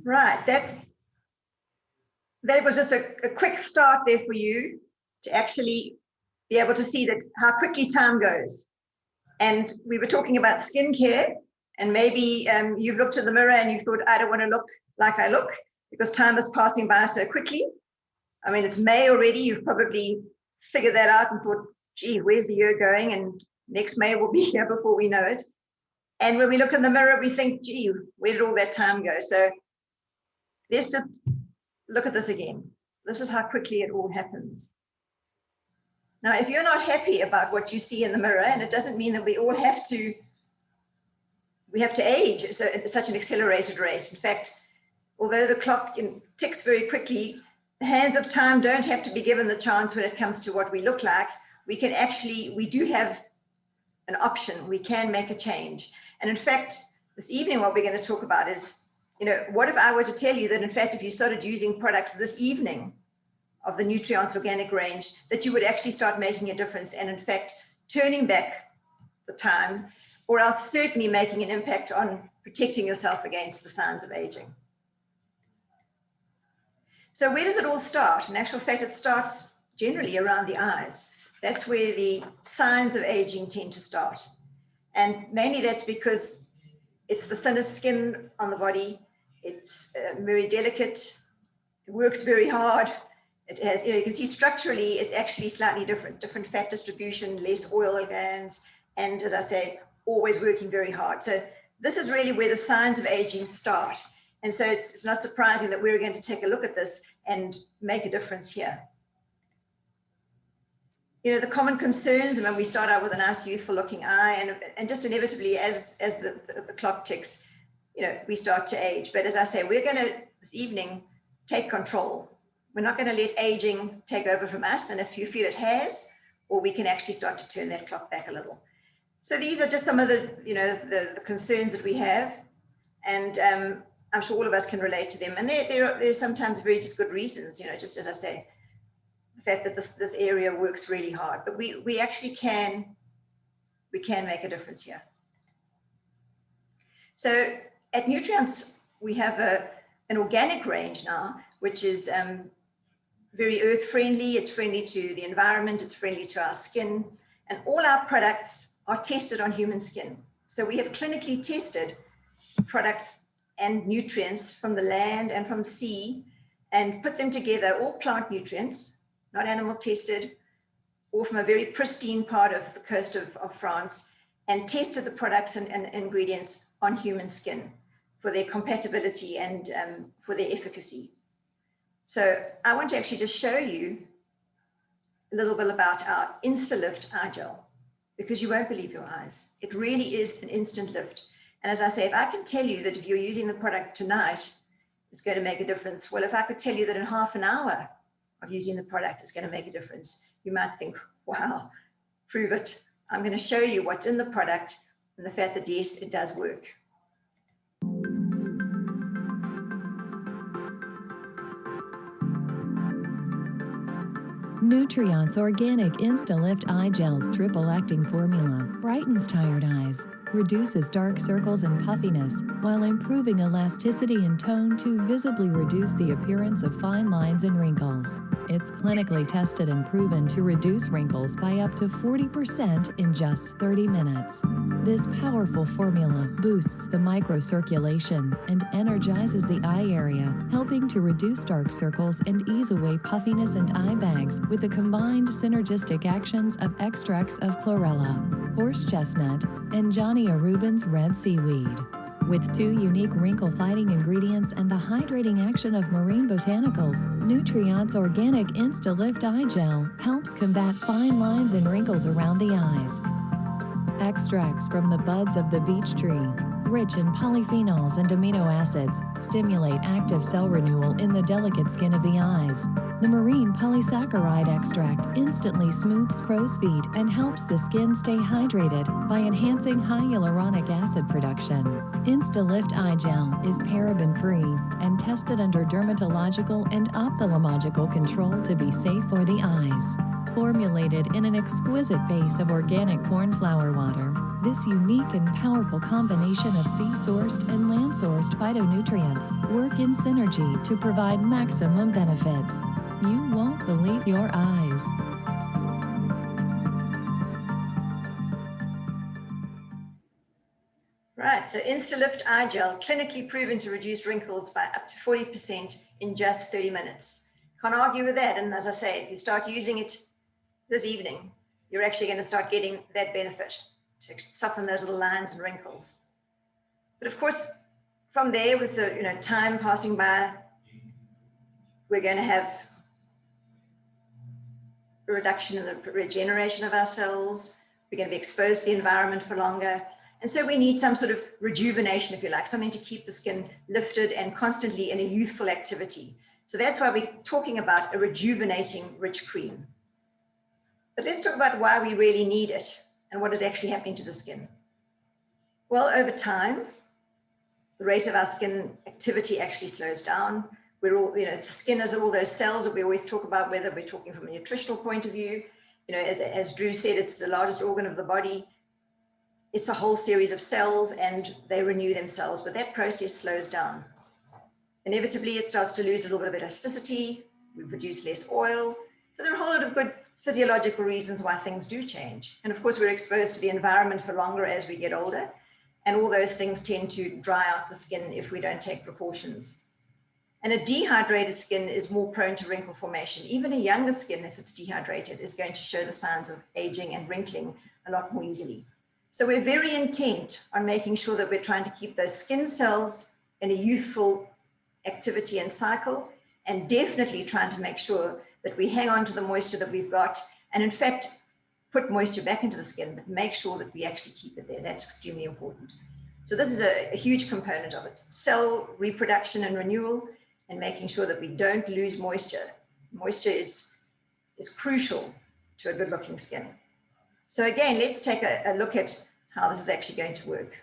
Right, that was just a quick start there for you to actually be able to see that how quickly time goes. And we were talking about skincare, and maybe you've looked in the mirror and you thought, I don't want to look like I look because time is passing by so quickly. I mean, it's May already. You've probably figured that out and thought, gee, where's the year going? And next May will be here before we know it. And when we look in the mirror, we think, gee, where did all that time go? So let's just look at this again. This is how quickly it all happens. Now, if you're not happy about what you see in the mirror, and it doesn't mean that we all have to, age at such an accelerated rate. In fact, although the clock ticks very quickly, the hands of time don't have to be given the chance when it comes to what we look like. We do have an option. We can make a change. And in fact, this evening, what we're going to talk about is, what if I were to tell you that, in fact, if you started using products this evening of the Nutriance organic range, that you would actually start making a difference and, in fact, turning back the time, or else certainly making an impact on protecting yourself against the signs of aging. So where does it all start? In actual fact, it starts generally around the eyes. That's where the signs of aging tend to start. And mainly that's because it's the thinnest skin on the body. It's very delicate. It works very hard. It has, you can see structurally, it's actually slightly different fat distribution, less oil glands, and as I say, always working very hard. So this is really where the signs of aging start. And so it's not surprising that we're going to take a look at this and make a difference here. The common concerns, and when we start out with a nice youthful looking eye, and just inevitably as the clock ticks, we start to age. But as I say, we're going to this evening take control. We're not going to let aging take over from us. And if you feel it has, or we can actually start to turn that clock back a little. So these are just some of the concerns that we have. And I'm sure all of us can relate to them. And they're sometimes very just good reasons, just as I say, the fact that this area works really hard. But we actually can make a difference here. So at Nutriance, we have an organic range now, which is very earth friendly. It's friendly to the environment. It's friendly to our skin. And all our products are tested on human skin. So we have clinically tested products and nutrients from the land and from sea and put them together, all plant nutrients, not animal tested, all from a very pristine part of the coast of France, and tested the products and ingredients on human skin for their compatibility and for their efficacy. So I want to actually just show you a little bit about our Instalift eye gel, because you won't believe your eyes. It really is an instant lift. And as I say, if I can tell you that if you're using the product tonight, it's going to make a difference. Well, if I could tell you that in half an hour of using the product, it's going to make a difference, you might think, wow, prove it. I'm going to show you what's in the product and the fact that, yes, it does work. Nutriance Organic Instalift Eye Gel's triple-acting formula brightens tired eyes, reduces dark circles and puffiness, while improving elasticity and tone to visibly reduce the appearance of fine lines and wrinkles. It's clinically tested and proven to reduce wrinkles by up to 40% in just 30 minutes. This powerful formula boosts the microcirculation and energizes the eye area, helping to reduce dark circles and ease away puffiness and eye bags with the combined synergistic actions of extracts of chlorella, horse chestnut, and Johnny Arubin's red seaweed. With 2 unique wrinkle-fighting ingredients and the hydrating action of marine botanicals, Nutriance Organic Instalift Eye Gel helps combat fine lines and wrinkles around the eyes. Extracts from the buds of the beech tree, rich in polyphenols and amino acids, stimulate active cell renewal in the delicate skin of the eyes. The marine polysaccharide extract instantly smooths crow's feet and helps the skin stay hydrated by enhancing high hyaluronic acid production. Instalift Eye Gel is paraben-free and tested under dermatological and ophthalmological control to be safe for the eyes. Formulated in an exquisite base of organic corn flower water, This unique and powerful combination of sea-sourced and land-sourced phytonutrients work in synergy to provide maximum benefits. You won't believe your eyes. Right, so Instalift eye gel, clinically proven to reduce wrinkles by up to 40% in just 30 minutes. Can't argue with that. And as I say, if you start using it this evening, you're actually going to start getting that benefit to soften those little lines and wrinkles. But of course, from there, with the time passing by, we're going to have a reduction in the regeneration of our cells. We're going to be exposed to the environment for longer. And so we need some sort of rejuvenation, if you like, something to keep the skin lifted and constantly in a youthful activity. So that's why we're talking about a rejuvenating rich cream. But let's talk about why we really need it and what is actually happening to the skin. Well, over time, the rate of our skin activity actually slows down. We're all, the skin is all those cells that we always talk about, whether we're talking from a nutritional point of view. As Drew said, it's the largest organ of the body. It's a whole series of cells and they renew themselves, but that process slows down. Inevitably, it starts to lose a little bit of elasticity. We produce less oil. So there are a whole lot of good physiological reasons why things do change. And of course, we're exposed to the environment for longer as we get older. And all those things tend to dry out the skin if we don't take precautions. And a dehydrated skin is more prone to wrinkle formation. Even a younger skin, if it's dehydrated, is going to show the signs of aging and wrinkling a lot more easily. So we're very intent on making sure that we're trying to keep those skin cells in a youthful activity and cycle, and definitely trying to make sure that we hang on to the moisture that we've got, and in fact, put moisture back into the skin, but make sure that we actually keep it there. That's extremely important. So this is a huge component of it. Cell reproduction and renewal, and making sure that we don't lose moisture. Moisture is crucial to a good looking skin. So again, let's take a look at how this is actually going to work.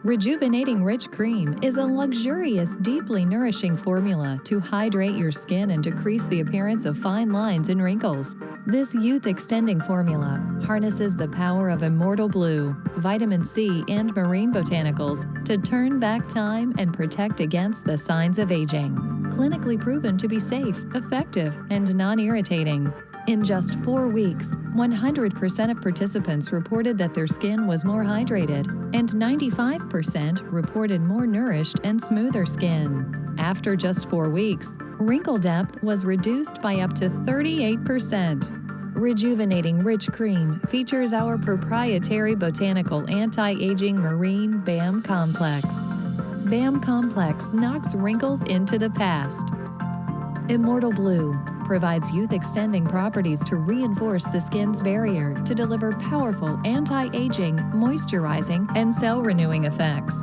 Rejuvenating Rich Cream is a luxurious, deeply nourishing formula to hydrate your skin and decrease the appearance of fine lines and wrinkles. This youth-extending formula harnesses the power of immortal blue, vitamin C, and marine botanicals to turn back time and protect against the signs of aging. Clinically proven to be safe, effective, and non-irritating. In just 4 weeks, 100% of participants reported that their skin was more hydrated, and 95% reported more nourished and smoother skin. After just 4 weeks, wrinkle depth was reduced by up to 38%. Rejuvenating Rich Cream features our proprietary botanical anti-aging marine BAM complex. BAM complex knocks wrinkles into the past. Immortal Blue provides youth-extending properties to reinforce the skin's barrier to deliver powerful anti-aging, moisturizing, and cell-renewing effects.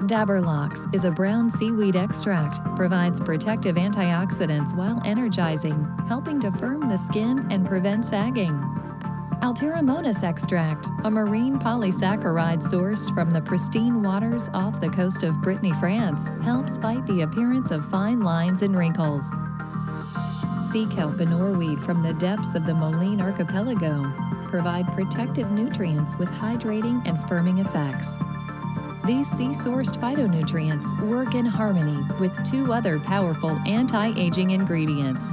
Daberlox is a brown seaweed extract, provides protective antioxidants while energizing, helping to firm the skin and prevent sagging. Alteramonas extract, a marine polysaccharide sourced from the pristine waters off the coast of Brittany, France, helps fight the appearance of fine lines and wrinkles. Sea kelp and oarweed from the depths of the Moline Archipelago provide protective nutrients with hydrating and firming effects. These sea-sourced phytonutrients work in harmony with 2 other powerful anti-aging ingredients.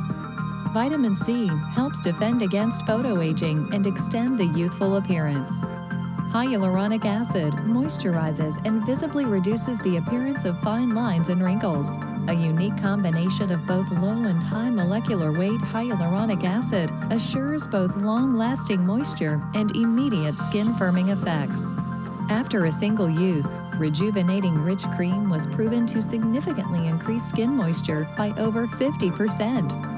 Vitamin C helps defend against photoaging and extend the youthful appearance. Hyaluronic acid moisturizes and visibly reduces the appearance of fine lines and wrinkles. A unique combination of both low and high molecular weight hyaluronic acid assures both long-lasting moisture and immediate skin firming effects. After a single use, Rejuvenating Rich Cream was proven to significantly increase skin moisture by over 50%.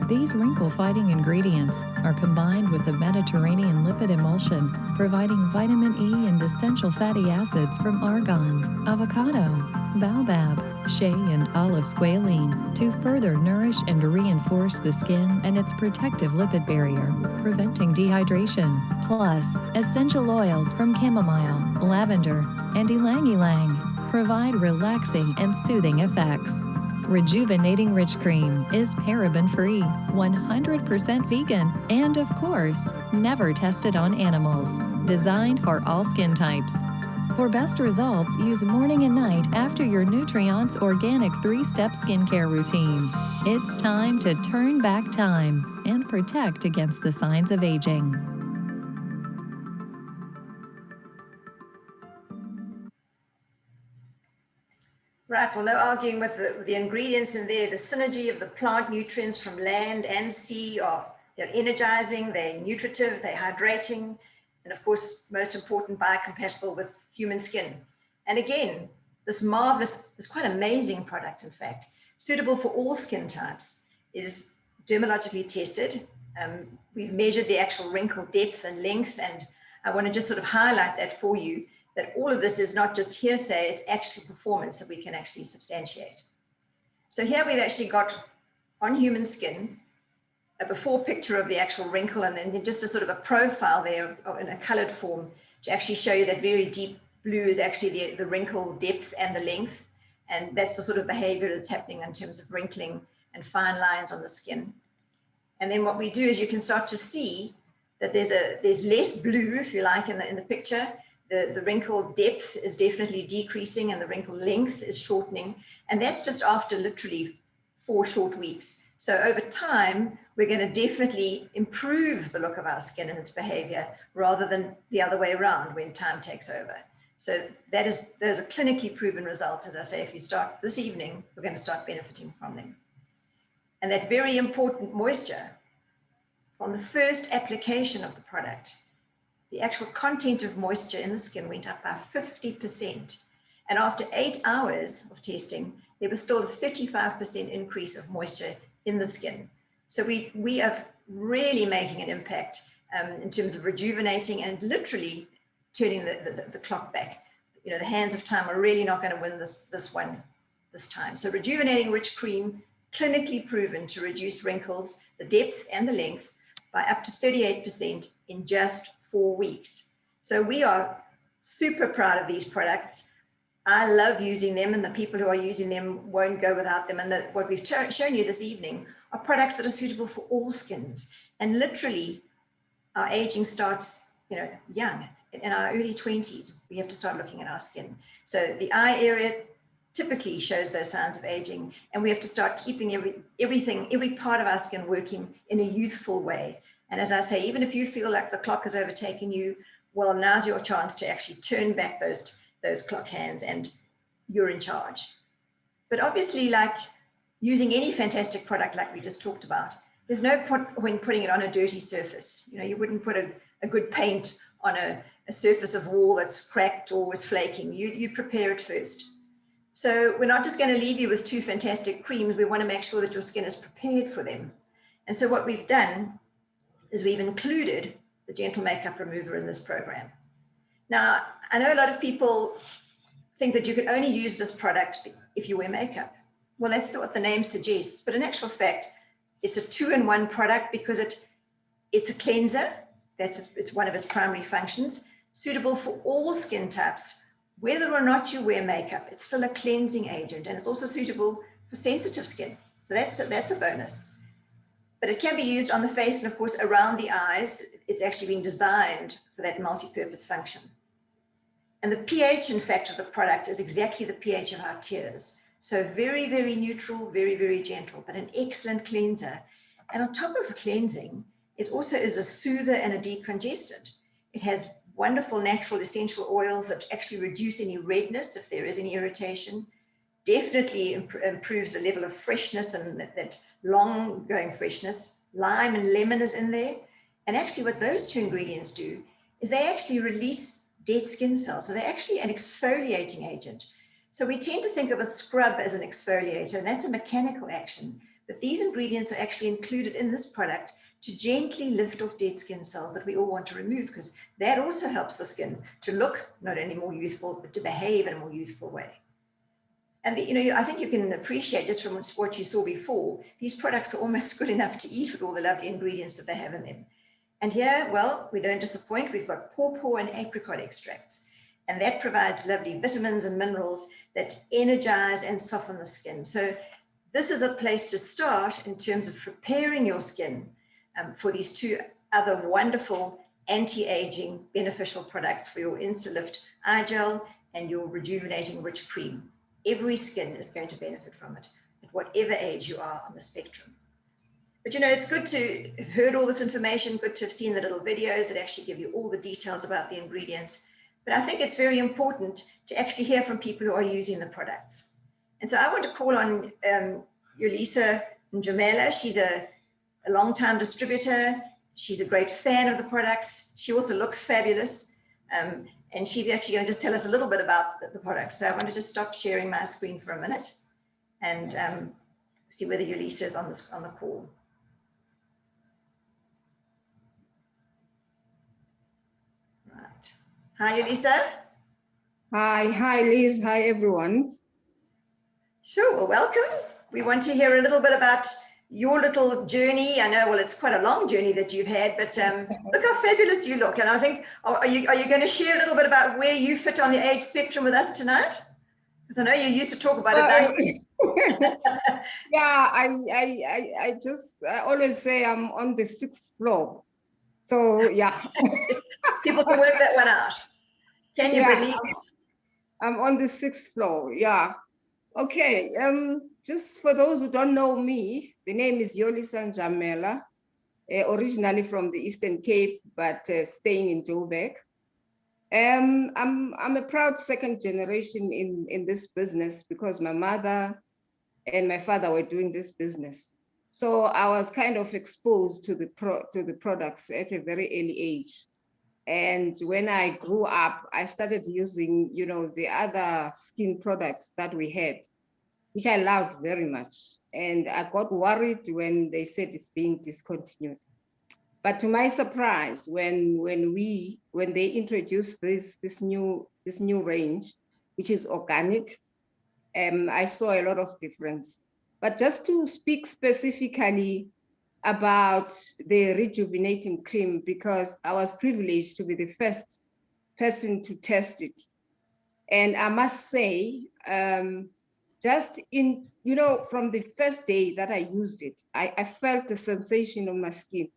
These wrinkle-fighting ingredients are combined with a Mediterranean lipid emulsion, providing vitamin E and essential fatty acids from argan, avocado, baobab, shea, and olive squalene to further nourish and reinforce the skin and its protective lipid barrier, preventing dehydration. Plus, essential oils from chamomile, lavender, and ylang ylang provide relaxing and soothing effects. Rejuvenating Rich Cream is paraben-free, 100% vegan, and of course, never tested on animals. Designed for all skin types. For best results, use morning and night after your Nutriance organic 3-step skincare routine. It's time to turn back time and protect against the signs of aging. Right, well, no arguing with the ingredients in there. The synergy of the plant nutrients from land and sea they're energizing, they're nutritive, they're hydrating, and of course, most important, biocompatible with human skin. And again, this quite amazing product, in fact, suitable for all skin types, is dermatologically tested. We've measured the actual wrinkle depth and length, and I want to just sort of highlight that for you, that all of this is not just hearsay, it's actual performance that we can actually substantiate. So here we've actually got on human skin a before picture of the actual wrinkle, and then just a sort of a profile there in a colored form to actually show you that very deep blue is actually the wrinkle depth and the length. And that's the sort of behavior that's happening in terms of wrinkling and fine lines on the skin. And then what we do is you can start to see that there's less blue, if you like, in the picture. The wrinkle depth is definitely decreasing and the wrinkle length is shortening. And that's just after literally 4 short weeks. So over time, we're going to definitely improve the look of our skin and its behavior rather than the other way around when time takes over. So those are clinically proven results. As I say, if you start this evening, we're going to start benefiting from them. And that very important moisture from the first application of the product, the actual content of moisture in the skin went up by 50%. And after 8 hours of testing, there was still a 35% increase of moisture in the skin. So we are really making an impact in terms of rejuvenating and literally turning the clock back. You know, the hands of time are really not going to win this time. So Rejuvenating Rich Cream, clinically proven to reduce wrinkles, the depth and the length by up to 38% in just 4 weeks. So we are super proud of these products. I love using them, and the people who are using them won't go without them. And what we've shown you this evening are products that are suitable for all skins. And literally, our aging starts, young. In our early 20s, we have to start looking at our skin. So the eye area typically shows those signs of aging, and we have to start keeping every part of our skin working in a youthful way. And as I say, even if you feel like the clock has overtaken you, well, now's your chance to actually turn back those clock hands, and you're in charge. But obviously, like using any fantastic product like we just talked about, there's no point when putting it on a dirty surface. You wouldn't put a good paint on a surface of wall that's cracked or was flaking. You prepare it first. So we're not just going to leave you with 2 fantastic creams. We want to make sure that your skin is prepared for them. And so what we've done is we've included the Gentle Makeup Remover in this program. Now, I know a lot of people think that you can only use this product if you wear makeup. Well, that's not what the name suggests, but in actual fact, it's a 2-in-1 product because it's a cleanser. It's one of its primary functions, suitable for all skin types, whether or not you wear makeup. It's still a cleansing agent, and it's also suitable for sensitive skin. So that's a bonus. But it can be used on the face and, of course, around the eyes. It's actually been designed for that multi-purpose function. And the pH, in fact, of the product is exactly the pH of our tears. So very, very neutral, very, very gentle, but an excellent cleanser. And on top of cleansing, it also is a soother and a decongestant. It has wonderful natural essential oils that actually reduce any redness if there is any irritation. Definitely improves the level of freshness and that long-going freshness. Lime and lemon is in there. And actually what those 2 ingredients do is they actually release dead skin cells. So they're actually an exfoliating agent. So we tend to think of a scrub as an exfoliator, and that's a mechanical action. But these ingredients are actually included in this product to gently lift off dead skin cells that we all want to remove, because that also helps the skin to look not only more youthful, but to behave in a more youthful way. And I think you can appreciate just from what you saw before, these products are almost good enough to eat with all the lovely ingredients that they have in them. And here, well, we don't disappoint. We've got pawpaw and apricot extracts, and that provides lovely vitamins and minerals that energize and soften the skin. So this is a place to start in terms of preparing your skin for these two other wonderful anti-aging beneficial products for your Instalift eye gel and your Rejuvenating Rich Cream. Every skin is going to benefit from it at whatever age you are on the spectrum. But you know, it's good to have heard all this information, good to have seen the little videos that actually give you all the details about the ingredients. But I think it's very important to actually hear from people who are using the products. And so I want to call on Elisa and Jamela. She's a long-time distributor. She's a great fan of the products. She also looks fabulous. And she's actually going to just tell us a little bit about the products. So I want to just stop sharing my screen for a minute and see whether Elisa is on the call. Right. Hi, Elisa. Hi, Liz. Hi, everyone. Sure, well, welcome. We want to hear a little bit about your little journey. I know, well, it's quite a long journey that you've had, but look how fabulous you look. And I think, are you going to share a little bit about where you fit on the age spectrum with us tonight? Because I know you used to talk about it nicely. Yeah, I always say I'm on the 6th floor. So yeah. People can work that one out. Can you believe? I'm on the 6th floor, yeah. Okay, just for those who don't know me, the name is Elisa Jamela, originally from the Eastern Cape, but staying in Joburg. I'm a proud second generation in this business because my mother and my father were doing this business. So I was kind of exposed to the products at a very early age. And when I grew up, I started using, you know, the other skin products that we had, which I loved very much. And I got worried when they said it's being discontinued. But to my surprise, when they introduced this new range, which is organic, I saw a lot of difference. But just to speak specifically about the rejuvenating cream, because I was privileged to be the first person to test it. And I must say, just in, you know, from the first day that I used it, I felt the sensation on my skin,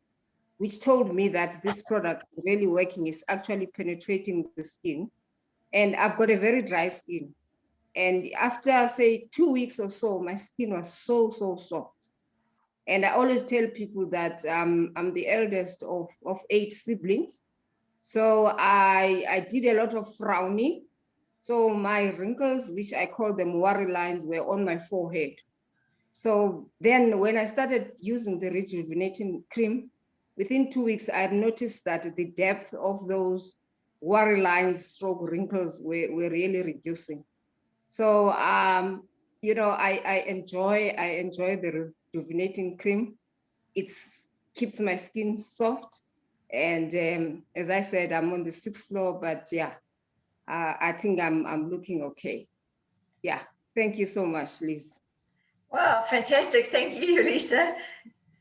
which told me that this product is really working, is actually penetrating the skin. And I've got a very dry skin. And after, say, 2 weeks or so, my skin was so soft. And I always tell people that I'm the eldest of 8 siblings. So I did a lot of frowning. So my wrinkles, which I call them worry lines, were on my forehead. So then when I started using the rejuvenating cream, within 2 weeks, I noticed that the depth of those worry lines, stroke wrinkles were really reducing. So, you know, I enjoy the rejuvenating cream. It keeps my skin soft. And as I said, I'm on the 6th floor, but yeah, I think I'm looking okay. Yeah, thank you so much, Liz. Wow, fantastic. Thank you, Elisa.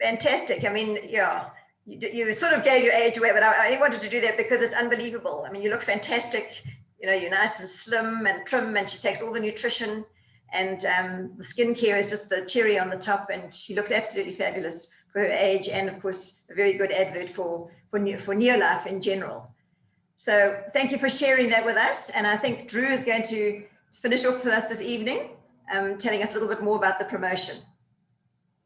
Fantastic. I mean, yeah, you sort of gave your age away, but I only wanted to do that because it's unbelievable. I mean, you look fantastic. You know, you're nice and slim and trim, and she takes all the nutrition, and the skincare is just the cherry on the top, and she looks absolutely fabulous for her age, and of course, a very good advert for Neolife in general. So thank you for sharing that with us. And I think Drew is going to finish off with us this evening, telling us a little bit more about the promotion.